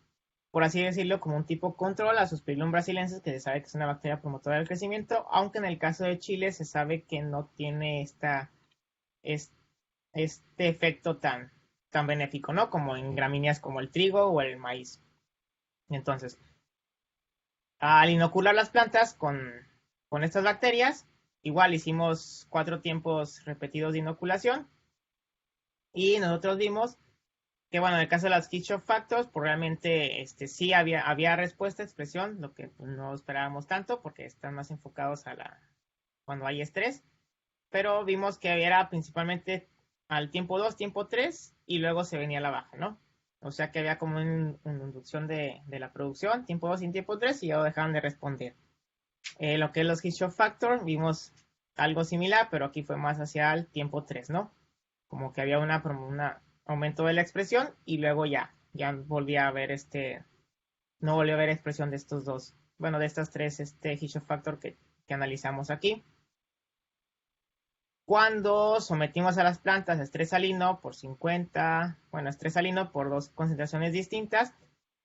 por así decirlo, como un tipo control a Suspirillum brasilensis, que se sabe que es una bacteria promotora del crecimiento, aunque en el caso de Chile se sabe que no tiene este efecto tan benéfico, ¿no? Como en gramíneas como el trigo o el maíz. Entonces, al inocular las plantas con estas bacterias, igual hicimos 4 tiempos repetidos de inoculación, y nosotros vimos que, bueno, en el caso de las heat shock factors, pues realmente sí había respuesta, expresión, lo que pues, no esperábamos tanto porque están más enfocados cuando hay estrés, pero vimos que era principalmente al tiempo 2, tiempo 3, y luego se venía la baja, ¿no? O sea que había como una inducción de la producción, tiempo 2 y tiempo 3, y ya dejaban de responder. Lo que es los heat shock factor, vimos algo similar, pero aquí fue más hacia el tiempo 3, ¿no? Como que había un aumento de la expresión, y luego ya volvía a haber no volvió a haber expresión de estos dos, bueno, de estas tres heat shock factor que analizamos aquí. Cuando sometimos a las plantas a estrés salino por 50, bueno, estrés salino por dos concentraciones distintas,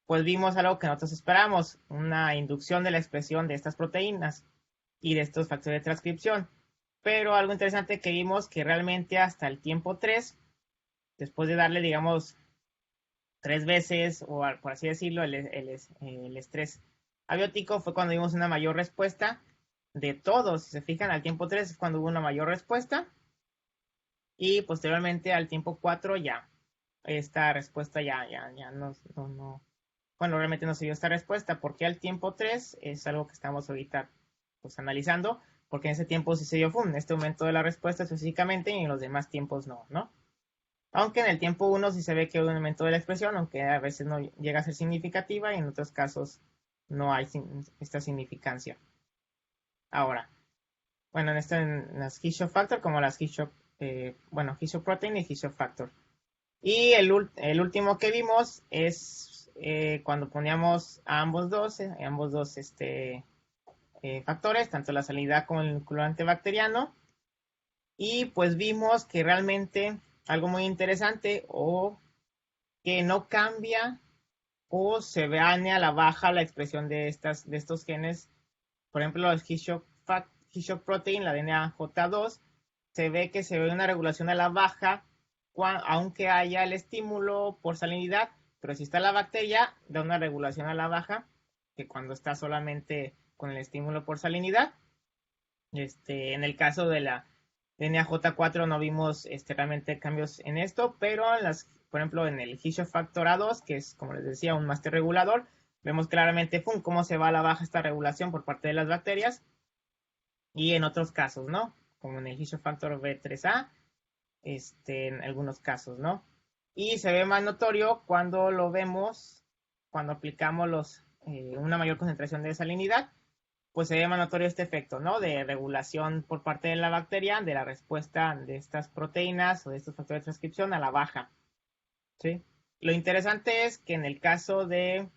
pues vimos algo que nosotros esperamos, una inducción de la expresión de estas proteínas y de estos factores de transcripción. Pero algo interesante que vimos que realmente hasta el tiempo 3, después de darle, digamos, 3 veces, o por así decirlo, el estrés abiótico, fue cuando vimos una mayor respuesta de todos. Si se fijan, al tiempo 3 es cuando hubo una mayor respuesta, y posteriormente al tiempo 4 ya esta respuesta ya no, bueno, realmente no se dio esta respuesta, porque al tiempo 3 es algo que estamos ahorita pues analizando, porque en ese tiempo sí se dio este aumento de la respuesta específicamente, y en los demás tiempos no. Aunque en el tiempo 1 sí se ve que hay un aumento de la expresión, aunque a veces no llega a ser significativa, y en otros casos no hay esta significancia. Ahora, bueno, en las heat shock factor, como las heat shock protein y heat shock factor. Y el último que vimos es cuando poníamos a ambos dos factores, tanto la salinidad como el inoculante bacteriano, y pues vimos que realmente algo muy interesante, o que no cambia o se ve a la baja la expresión de estos genes. Por ejemplo, los heat shock protein, la DNAJ2, se ve una regulación a la baja aunque haya el estímulo por salinidad, pero si está la bacteria, da una regulación a la baja que cuando está solamente con el estímulo por salinidad. En el caso de la NAJ4 no vimos realmente cambios en esto, pero por ejemplo en el heat shock factor A2, que es, como les decía, un máster regulador, vemos claramente cómo se va a la baja esta regulación por parte de las bacterias. Y en otros casos, ¿no? Como en el heat shock factor B3A, en algunos casos, ¿no? Y se ve más notorio cuando lo vemos, cuando aplicamos una mayor concentración de salinidad, pues se ve más notorio este efecto, ¿no? De regulación por parte de la bacteria, de la respuesta de estas proteínas o de estos factores de transcripción a la baja, ¿sí? Lo interesante es que en el caso de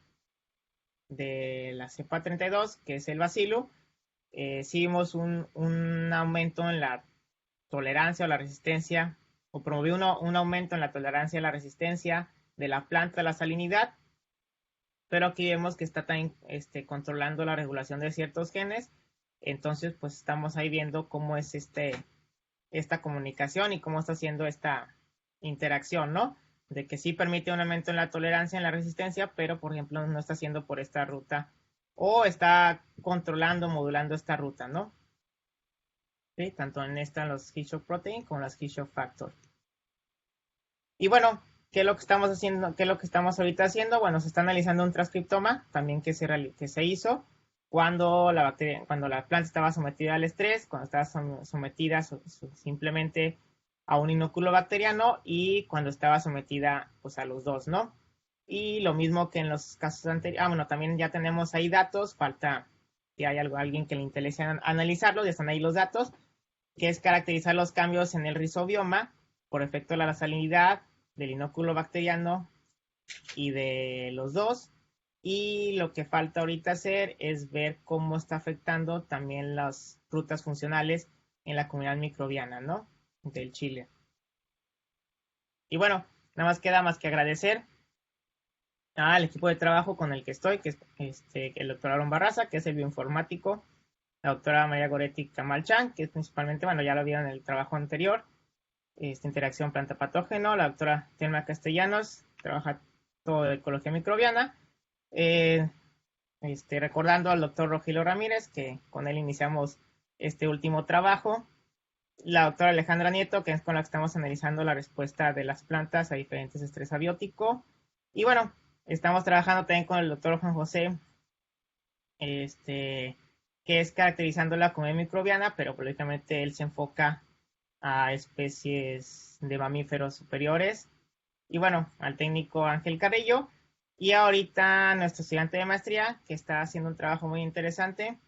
la cepa 32, que es el bacilo, sí vimos un aumento en la tolerancia o la resistencia, o promovió un aumento en la tolerancia y la resistencia de la planta a la salinidad, pero aquí vemos que está también controlando la regulación de ciertos genes, Entonces, pues estamos ahí viendo cómo es esta comunicación y cómo está haciendo esta interacción, ¿no? De que sí permite un aumento en la tolerancia, en la resistencia, pero por ejemplo no está haciendo por esta ruta o está controlando, modulando esta ruta, ¿no? ¿Sí? Tanto en los heat shock protein como las heat shock factor. Y bueno, ¿qué es lo que estamos haciendo? ¿Qué es lo que estamos ahorita haciendo? Bueno, se está analizando un transcriptoma también que se hizo cuando cuando la planta estaba sometida al estrés, cuando estaba sometida simplemente a un inóculo bacteriano y cuando estaba sometida pues a los dos, ¿no? Y lo mismo que en los casos anteriores. Bueno, también ya tenemos ahí datos, falta que hay alguien que le interese analizarlo, ya están ahí los datos, que es caracterizar los cambios en el rizobioma por efecto de la salinidad del inóculo bacteriano y de los dos. Y lo que falta ahorita hacer es ver cómo está afectando también las rutas funcionales en la comunidad microbiana, ¿no? Del Chile. Y bueno, nada más queda más que agradecer al equipo de trabajo con el que estoy, que es el doctor Aaron Barraza, que es el bioinformático, la doctora María Goretti Camalchan, que es principalmente, bueno, ya lo vieron en el trabajo anterior, esta interacción planta-patógeno, la doctora Telma Castellanos, trabaja todo de ecología microbiana, eh, recordando al doctor Rogelio Ramírez, que con él iniciamos este último trabajo, la doctora Alejandra Nieto, que es con la que estamos analizando la respuesta de las plantas a diferentes estrés abiótico, y bueno, estamos trabajando también con el doctor Juan José, que es caracterizando la comunidad microbiana, pero lógicamente él se enfoca a especies de mamíferos superiores. Y bueno, al técnico Ángel Carrillo. Y ahorita nuestro estudiante de maestría, que está haciendo un trabajo muy interesante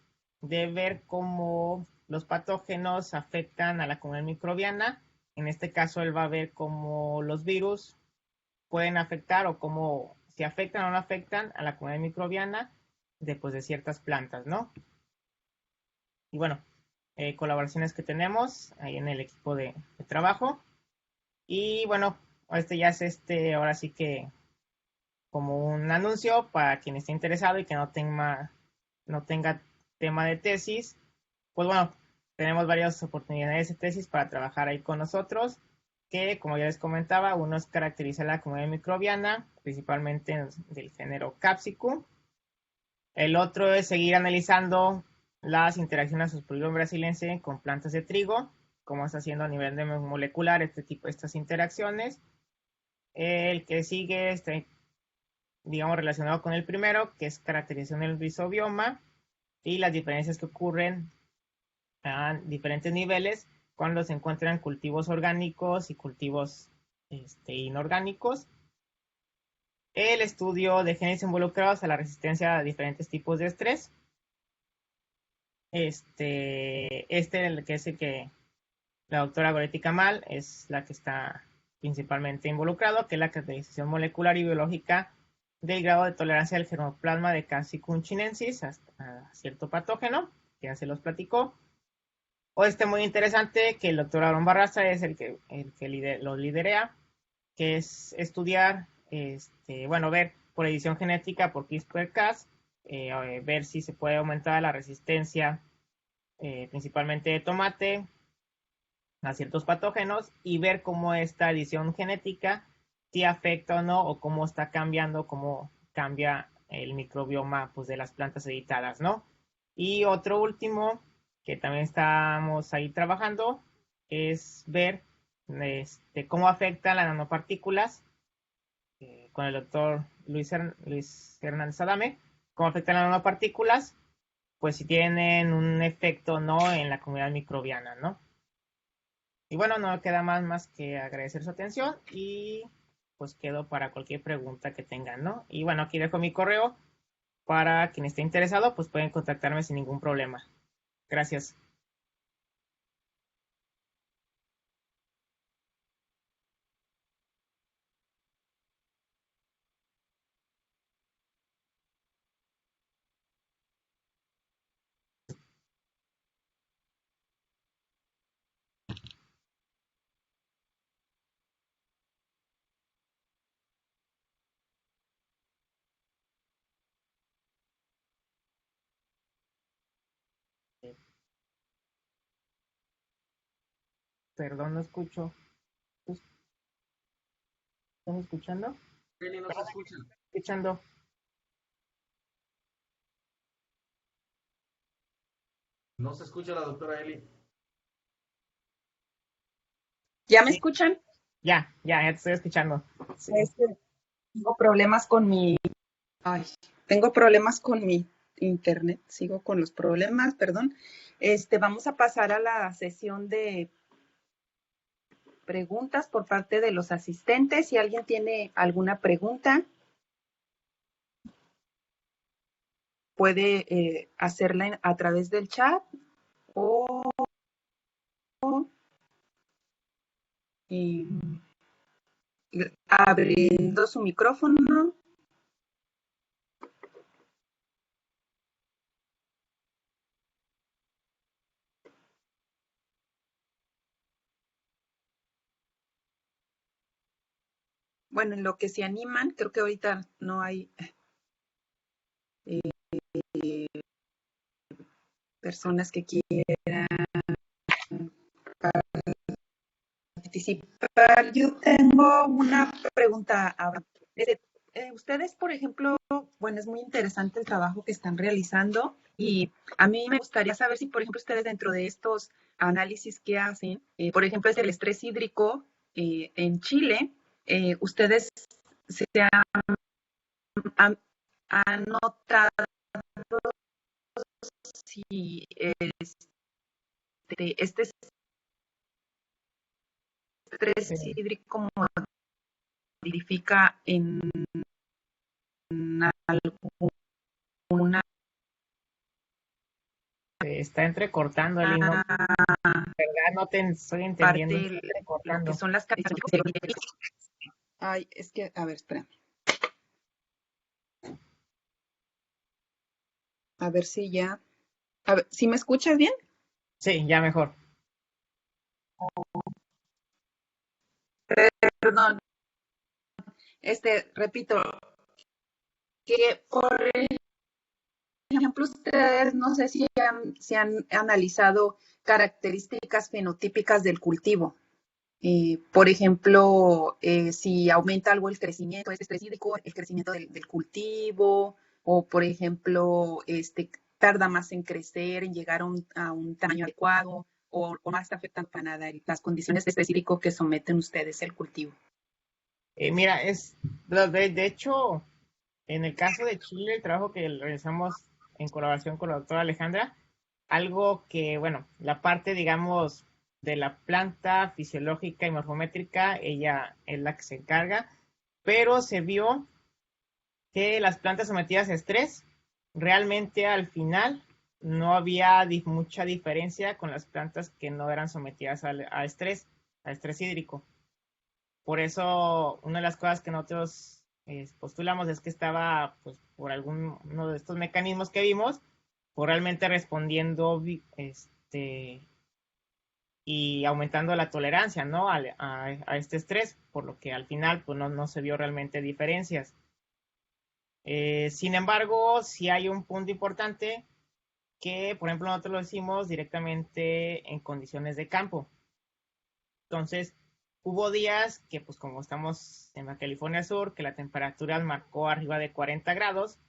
de ver cómo los patógenos afectan a la comunidad microbiana. En este caso, él va a ver cómo los virus pueden afectar o cómo si afectan o no afectan a la comunidad microbiana después de ciertas plantas, ¿no? Y bueno, colaboraciones que tenemos ahí en el equipo de trabajo. Y bueno, ya es ahora sí que como un anuncio para quien esté interesado y que no tenga tema de tesis. Pues bueno, tenemos varias oportunidades de tesis para trabajar ahí con nosotros, que como ya les comentaba, uno es caracterizar la comunidad microbiana, principalmente del género Capsicum. El otro es seguir analizando las interacciones Suspirium brasilense con plantas de trigo, cómo está haciendo a nivel de molecular estas interacciones. El que sigue, digamos, relacionado con el primero, que es caracterización del rizobioma y las diferencias que ocurren a diferentes niveles cuando se encuentran cultivos orgánicos y cultivos inorgánicos. El estudio de genes involucrados a la resistencia a diferentes tipos de estrés. El que es el que la doctora Goretti Kamal es la que está principalmente involucrado, que es la caracterización molecular y biológica del grado de tolerancia del germoplasma de Capsicum chinensis a cierto patógeno, que ya se los platicó. O muy interesante que el doctor Aaron Barraza es lo liderea, que es estudiar, bueno, ver por edición genética, por CRISPR-Cas, ver si se puede aumentar la resistencia, principalmente de tomate, a ciertos patógenos y ver cómo esta edición genética si afecta o no, o cómo está cambiando, cómo cambia el microbioma pues, de las plantas editadas, ¿no? Y otro último que también estamos ahí trabajando es ver cómo afectan las nanopartículas con el doctor Luis Hernández Adame, cómo afectan las nanopartículas, pues si tienen un efecto o no en la comunidad microbiana, ¿no? Y bueno, no queda más que agradecer su atención y pues quedo para cualquier pregunta que tengan, ¿no? Y bueno, aquí dejo mi correo para quien esté interesado, pues pueden contactarme sin ningún problema. Gracias. Perdón, no escucho. ¿Están escuchando? Eli, no se escucha. Escuchando. No se escucha la doctora Eli. ¿Ya me Sí, escuchan? ya te estoy escuchando. Sí. Es que tengo problemas con mi, ay, tengo problemas con mi internet. Sigo con los problemas, perdón. Vamos a pasar a la sesión de preguntas por parte de los asistentes. Si alguien tiene alguna pregunta, puede hacerla a través del chat o eh, abriendo su micrófono. Bueno, en lo que se animan, creo que ahorita no hay personas que quieran participar. Yo tengo una pregunta. Ustedes, por ejemplo, bueno, es muy interesante el trabajo que están realizando y a mí me gustaría saber si, por ejemplo, ustedes dentro de estos análisis que hacen, por ejemplo, es el estrés hídrico en Chile, ustedes se han notado si este estrés hídrico modifica en alguna Está entrecortando, Eli, no, ¿verdad? No te estoy entendiendo. parte lo que son las características. Ay, es que, a ver, espérame. A ver si ya. A ver, ¿si me escuchas bien? Sí, ya mejor. Perdón. Repito, que por ejemplo, ustedes no sé si han analizado características fenotípicas del cultivo. Por ejemplo, si aumenta algo el crecimiento, es estrés hídrico, el crecimiento del cultivo, o por ejemplo, tarda más en crecer, en llegar a un tamaño adecuado, o no está afectando para nada las condiciones de estrés hídrico que someten ustedes el cultivo. Mira, de hecho, en el caso de Chile, el trabajo que realizamos en colaboración con la doctora Alejandra, algo que, bueno, la parte, digamos, de la planta fisiológica y morfométrica, ella es la que se encarga, pero se vio que las plantas sometidas a estrés, realmente al final no había mucha diferencia con las plantas que no eran sometidas a estrés hídrico. Por eso, una de las cosas que nosotros postulamos es que estaba, pues, por uno de estos mecanismos que vimos, pues realmente respondiendo y aumentando la tolerancia, ¿no? A este estrés, por lo que al final, pues, no se vio realmente diferencias. Sin embargo, sí hay un punto importante que, por ejemplo, nosotros lo hicimos directamente en condiciones de campo. Entonces, hubo días que, pues como estamos en la California Sur, que la temperatura marcó arriba de 40 grados,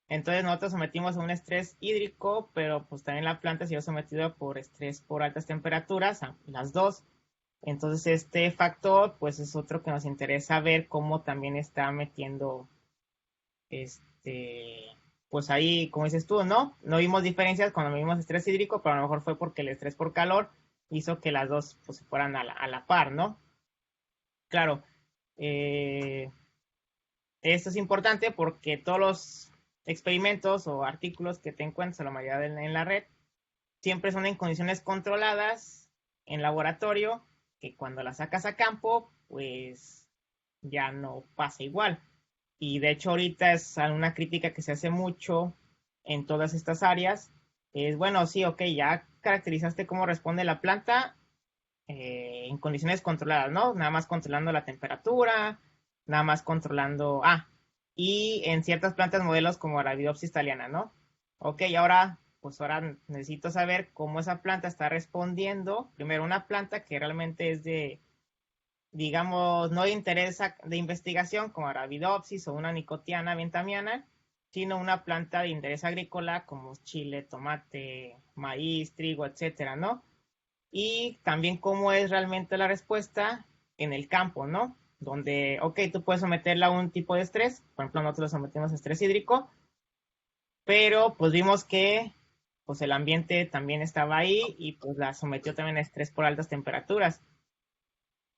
entonces nosotros sometimos a un estrés hídrico, pero pues también la planta se vio sometida por estrés por altas temperaturas, a las dos. Entonces este factor, pues es otro que nos interesa ver cómo también está metiendo, pues ahí, como dices tú, ¿no? No vimos diferencias cuando vimos estrés hídrico, pero a lo mejor fue porque el estrés por calor hizo que las dos pues se fueran a la par, ¿no? Claro, esto es importante porque todos los experimentos o artículos que te encuentras, la mayoría en la red, siempre son en condiciones controladas en laboratorio, que cuando las sacas a campo, pues ya no pasa igual. Y de hecho ahorita es una crítica que se hace mucho en todas estas áreas. Es bueno, sí, ok, ya caracterizaste cómo responde la planta, en condiciones controladas, ¿no? Nada más controlando la temperatura, nada más controlando, y en ciertas plantas modelos como la Biopsis thaliana, ¿no? Ok, ahora pues ahora necesito saber cómo esa planta está respondiendo. Primero, una planta que realmente es de, digamos, no de interés de investigación, como Arabidopsis o una nicotiana ventamiana, sino una planta de interés agrícola como chile, tomate, maíz, trigo, etcétera, ¿no? Y también cómo es realmente la respuesta en el campo, ¿no? Donde, ok, tú puedes someterla a un tipo de estrés, por ejemplo, nosotros sometimos a estrés hídrico, pero pues vimos que pues el ambiente también estaba ahí y pues la sometió también a estrés por altas temperaturas.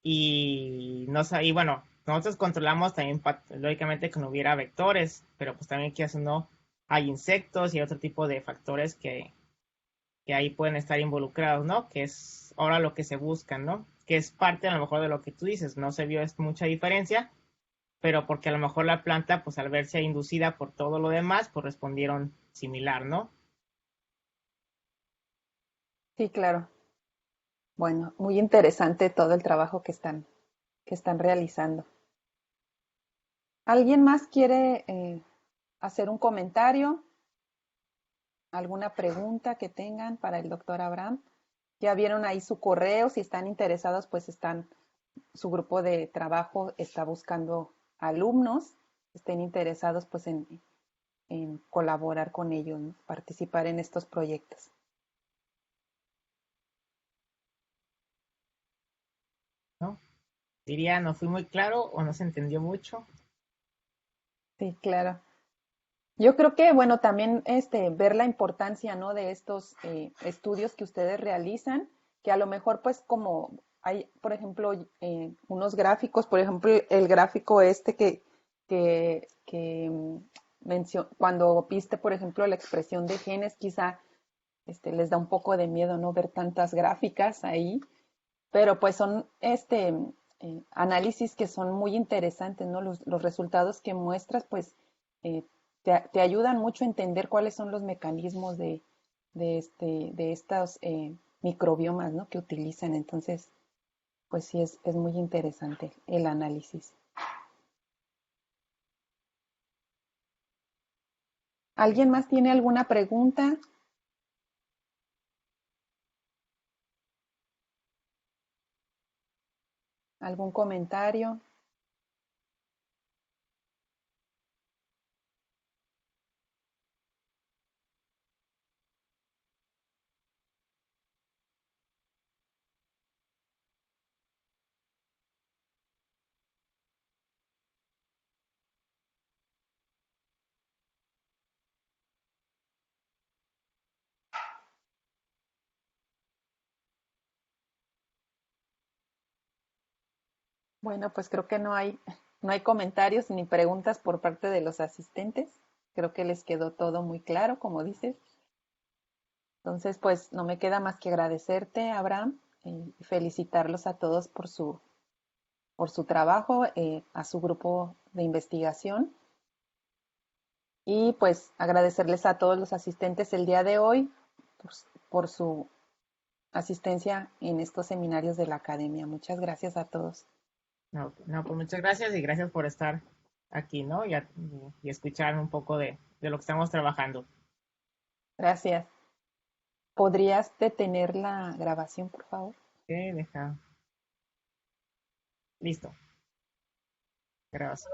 Y, no, y bueno, nosotros controlamos también, lógicamente, que no hubiera vectores, pero pues también que no hay insectos y otro tipo de factores que ahí pueden estar involucrados, ¿no? Que es ahora lo que se busca, ¿no? Que es parte a lo mejor de lo que tú dices, no se vio mucha diferencia, pero porque a lo mejor la planta, pues al verse inducida por todo lo demás, pues respondieron similar, ¿no? Sí, claro. Bueno, muy interesante todo el trabajo que están realizando. ¿Alguien más quiere hacer un comentario? ¿Alguna pregunta que tengan para el doctor Abraham? Ya vieron ahí su correo, si están interesados, pues su grupo de trabajo está buscando alumnos, estén interesados pues en colaborar con ellos, ¿no? Participar en estos proyectos. ¿No? Diría, no fui muy claro o no se entendió mucho. Sí, claro. Yo creo que, bueno, también ver la importancia, ¿no? De estos estudios que ustedes realizan, que a lo mejor, pues, como hay, por ejemplo, unos gráficos, por ejemplo, el gráfico que cuando viste, por ejemplo, la expresión de genes, quizá les da un poco de miedo, ¿no? Ver tantas gráficas ahí, pero pues son análisis que son muy interesantes, ¿no? Los resultados que muestras, pues eh, te ayudan mucho a entender cuáles son los mecanismos de estos microbiomas, ¿no? Que utilizan. Entonces, pues sí, es muy interesante el análisis. ¿Alguien más tiene alguna pregunta? ¿Algún comentario? Bueno, pues creo que no hay comentarios ni preguntas por parte de los asistentes. Creo que les quedó todo muy claro, como dices. Entonces, pues no me queda más que agradecerte, Abraham, y felicitarlos a todos por su trabajo, a su grupo de investigación. Y pues agradecerles a todos los asistentes el día de hoy por, por su asistencia en estos seminarios de la academia. Muchas gracias a todos. No, no, pues muchas gracias y gracias por estar aquí, ¿no? Y escuchar un poco de lo que estamos trabajando. Gracias. ¿Podrías detener la grabación, por favor? Ok, deja. Listo. Gracias.